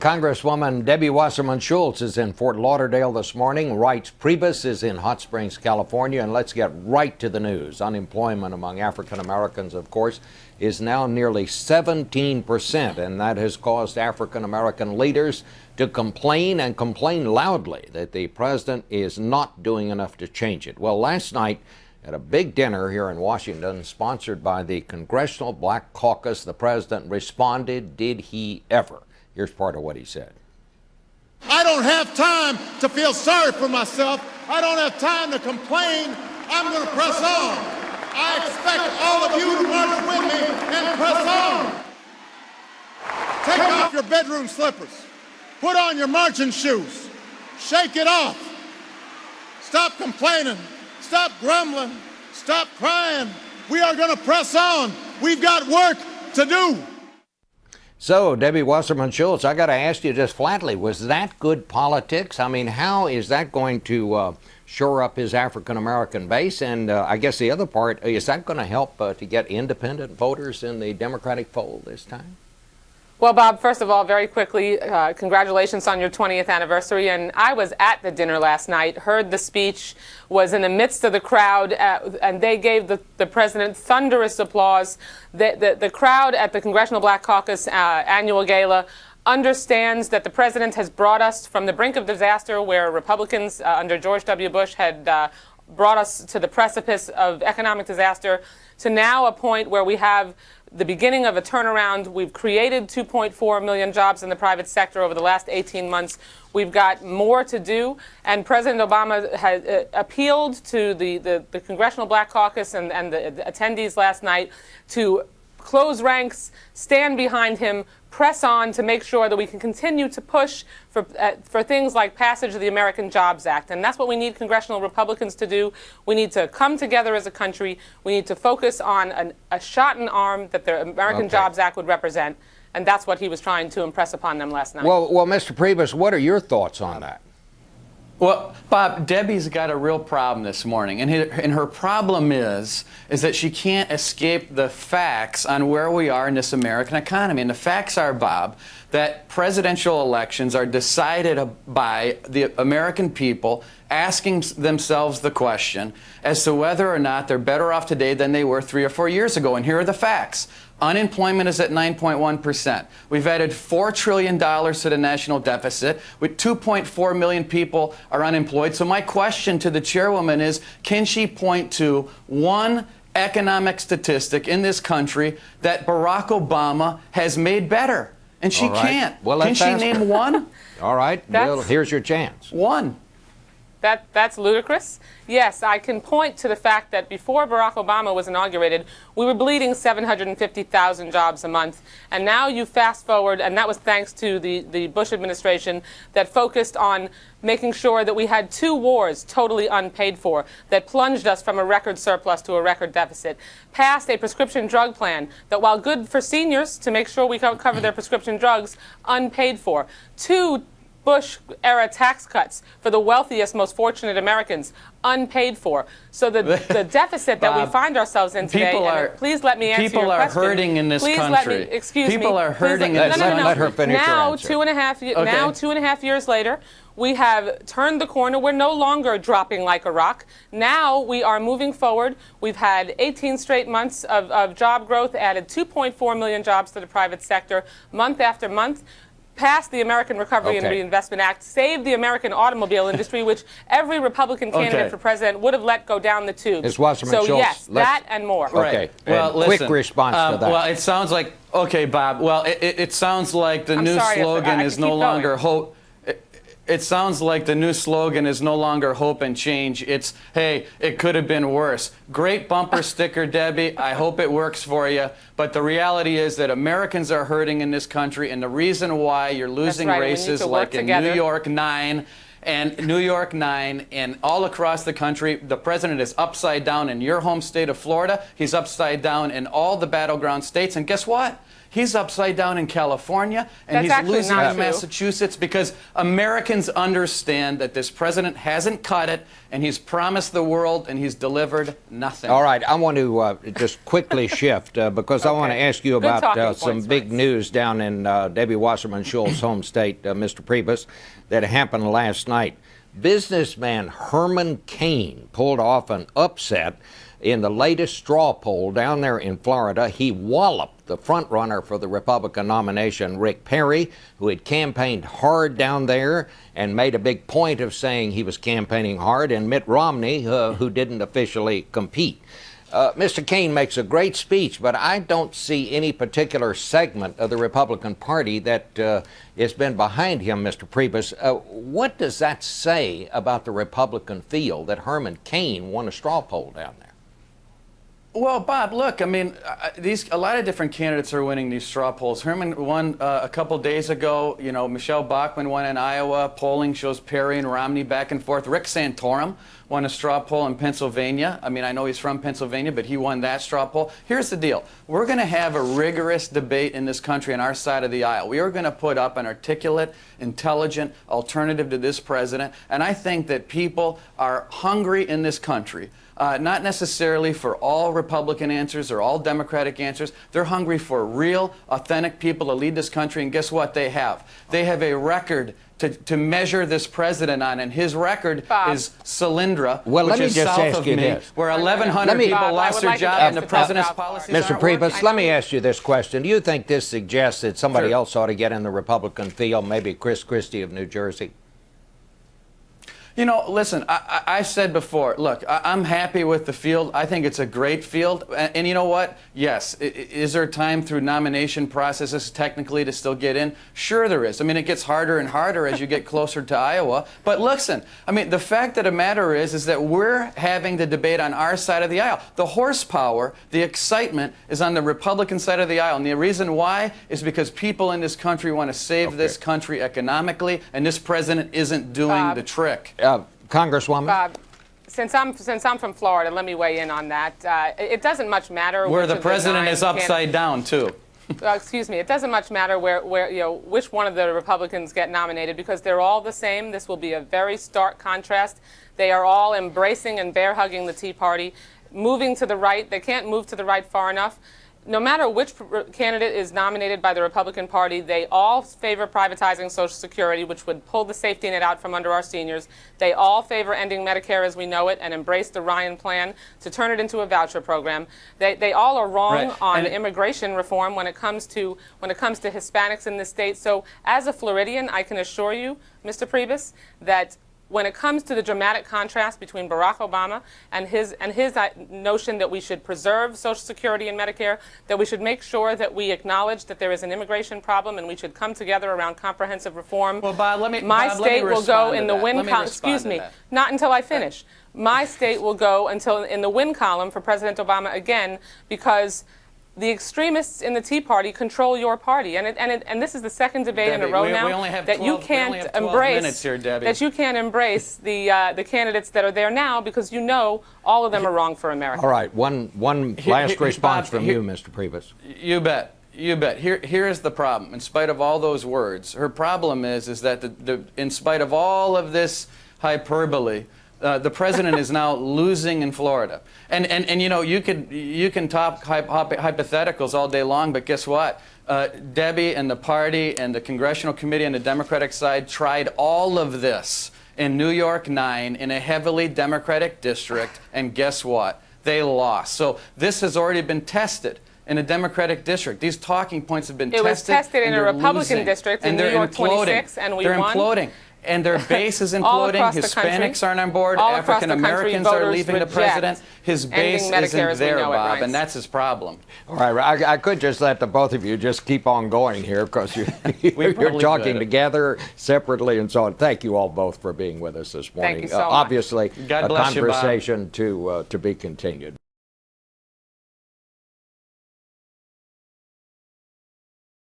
Congresswoman Debbie Wasserman Schultz is in Fort Lauderdale this morning. Reince Priebus is in Hot Springs, California. And let's get right to the news. Unemployment among African Americans, of course, is now nearly 17%. And that has caused African American leaders to complain and complain loudly that the president is not doing enough to change it. Well, last night at a big dinner here in Washington, sponsored by the Congressional Black Caucus, the president responded, did he ever? Here's part of what he said. I don't have time to feel sorry for myself. I don't have time to complain. I'm going to press on. I expect all of you to march with me and press on. Take off your bedroom slippers. Put on your marching shoes. Shake it off. Stop complaining. Stop grumbling. Stop crying. We are going to press on. We've got work to do. So, Debbie Wasserman Schultz, I got to ask you just flatly, was that good politics? I mean, how is that going to shore up his African-American base? And I guess the other part, is that going to help to get independent voters in the Democratic fold this time? Well, Bob, first of all, very quickly, congratulations on your 20th anniversary. And I was at the dinner last night, heard the speech, was in the midst of the crowd, and they gave the president thunderous applause. The crowd at the Congressional Black Caucus annual gala understands that the president has brought us from the brink of disaster where Republicans under George W. Bush had brought us to the precipice of economic disaster to now a point where we have the beginning of a turnaround. We've created 2.4 million jobs in the private sector over the last 18 months. We've got more to do. And President Obama has appealed to the Congressional Black Caucus and the attendees last night to close ranks, stand behind him, press on to make sure that we can continue to push for things like passage of the American Jobs Act. And that's what we need congressional Republicans to do. We need to come together as a country. We need to focus on a shot in arm that the American Jobs Act would represent. And that's what he was trying to impress upon them last night. Well, Mr. Priebus, what are your thoughts on that? Well, Bob, Debbie's got a real problem this morning, and her problem is that she can't escape the facts on where we are in this American economy. And the facts are, Bob, that presidential elections are decided by the American people asking themselves the question as to whether or not they're better off today than they were 3 or 4 years ago. And here are the facts. Unemployment is at 9.1%. We've added $4 trillion to the national deficit. With 2.4 million people are unemployed. So my question to the chairwoman is, can she point to one economic statistic in this country that Barack Obama has made better? And she can't. Well, can she name one? All right. Well, here's your chance. One. That's ludicrous. Yes, I can point to the fact that before Barack Obama was inaugurated, we were bleeding 750,000 jobs a month. And now you fast forward, and that was thanks to the Bush administration that focused on making sure that we had 2 wars totally unpaid for, that plunged us from a record surplus to a record deficit, passed a prescription drug plan that, while good for seniors to make sure we cover their prescription drugs, unpaid for. 2 Bush-era tax cuts for the wealthiest, most fortunate Americans, unpaid for. So the deficit that Bob, we find ourselves in today, please let me answer your question. People are hurting in this country. People are hurting in this country. Let her finish her now, answer. 2.5 years later, we have turned the corner. We're no longer dropping like a rock. Now we are moving forward. We've had 18 straight months of job growth, added 2.4 million jobs to the private sector month after month. Passed the American Recovery and Reinvestment Act, saved the American automobile industry, which every Republican candidate for president would have let go down the tubes. Ms. Wasserman so Schultz, yes, that and more. Okay. Well, quick response to that. Well, it sounds like, Bob. Well, it sounds like the new slogan is no longer hope. It sounds like the new slogan is no longer hope and change. It's, hey, it could have been worse. Great bumper sticker, Debbie. I hope it works for you. But the reality is that Americans are hurting in this country, and the reason why you're losing races like in New York 9 and all across the country, the president is upside down in your home state of Florida. He's upside down in all the battleground states. And guess what? He's upside down in California, and That's he's actually losing not in true. Massachusetts because Americans understand that this president hasn't cut it, and he's promised the world, and he's delivered nothing. All right, I want to just quickly shift because I want to ask you Good about talking some points, big Reince. news down in Debbie Wasserman Schultz's home state, Mr. Priebus, that happened last night. Businessman Herman Cain pulled off an upset in the latest straw poll down there in Florida. He walloped the front runner for the Republican nomination, Rick Perry, who had campaigned hard down there and made a big point of saying he was campaigning hard, and Mitt Romney, who didn't officially compete. Mr. Cain makes a great speech, but I don't see any particular segment of the Republican Party that has been behind him, Mr. Priebus. What does that say about the Republican field that Herman Cain won a straw poll down there? Well, Bob, look, I mean, a lot of different candidates are winning these straw polls. Herman won a couple days ago. You know, Michelle Bachmann won in Iowa. Polling shows Perry and Romney back and forth. Rick Santorum won a straw poll in Pennsylvania. I mean, I know he's from Pennsylvania, but he won that straw poll. Here's the deal. We're going to have a rigorous debate in this country on our side of the aisle. We are going to put up an articulate, intelligent alternative to this president. And I think that people are hungry in this country. Not necessarily for all Republican answers or all Democratic answers. They're hungry for real, authentic people to lead this country, and guess what they have? They have a record to measure this president on, and his record Bob. is Solyndra, Well, let which me is just south ask of you me, this. where 1,100 people Bob, I lost would their like to job, ask and the the president's top policies Mr. aren't working. Priebus, let me ask you this question. Do you think this suggests that somebody Sure. else ought to get in the Republican field, maybe Chris Christie of New Jersey? You know, listen, I said before, look, I'm happy with the field. I think it's a great field. And you know what? Yes, is there time through nomination processes technically to still get in? Sure there is. I mean, it gets harder and harder as you get closer to Iowa. But listen, I mean, the fact of the matter is that we're having the debate on our side of the aisle. The horsepower, the excitement is on the Republican side of the aisle. And the reason why is because people in this country want to save this country economically, and this president isn't doing Bob. the trick. Congresswoman? Bob, since I'm from Florida, let me weigh in on that. It doesn't much matter Where which the of president 9 is upside down, too. Excuse me. It doesn't much matter where you know which one of the Republicans get nominated because they're all the same. This will be a very stark contrast. They are all embracing and bear hugging the Tea Party, moving to the right. They can't move to the right far enough. No matter which candidate is nominated by the Republican Party, they all favor privatizing Social Security, which would pull the safety net out from under our seniors. They all favor ending Medicare as we know it and embrace the Ryan plan to turn it into a voucher program. They all are wrong Right. on immigration reform when it comes to Hispanics in this state. So as a Floridian, I can assure you, Mr. Priebus, that when it comes to the dramatic contrast between Barack Obama and his notion that we should preserve Social Security and Medicare, that we should make sure that we acknowledge that there is an immigration problem and we should come together around comprehensive reform. Well, Bob, let me state will go respond in to the that. win Let me column. respond Excuse to me, that. not until I finish. My state will go until in the win column for President Obama again because the extremists in the Tea Party control your party, and this is the second debate in a Debbie, row we now only have that 12 you we can't only have 12 embrace minutes here, Debbie. that you can't embrace the candidates that are there now because you know all of them are wrong for America. All right, one last response Bob, from you, Mr. Priebus. You bet. You bet. Here is the problem. In spite of all those words, her problem is that in spite of all of this hyperbole, the president is now losing in Florida. And you know, you can talk hypotheticals all day long, but guess what? Debbie and the party and the Congressional Committee on the Democratic side tried all of this in New York 9 in a heavily Democratic district, and guess what? They lost. So this has already been tested in a Democratic district. These talking points have been tested. It was tested in and a they're Republican losing. district in And New they're York imploding. 26, and we They're won. imploding. And their base is All imploding. across the country. Hispanics aren't on board. All across the African country, Americans are voters leaving the reject president. His base ending Medicare isn't as we there, know it, Bob, Reince. and that's his problem. All right, I could just let the both of you just keep on going here because you're probably talking could. together, separately, and so on. Thank you all both for being with us this morning. Thank you so much. Obviously, God a bless you, Bob. conversation to be continued.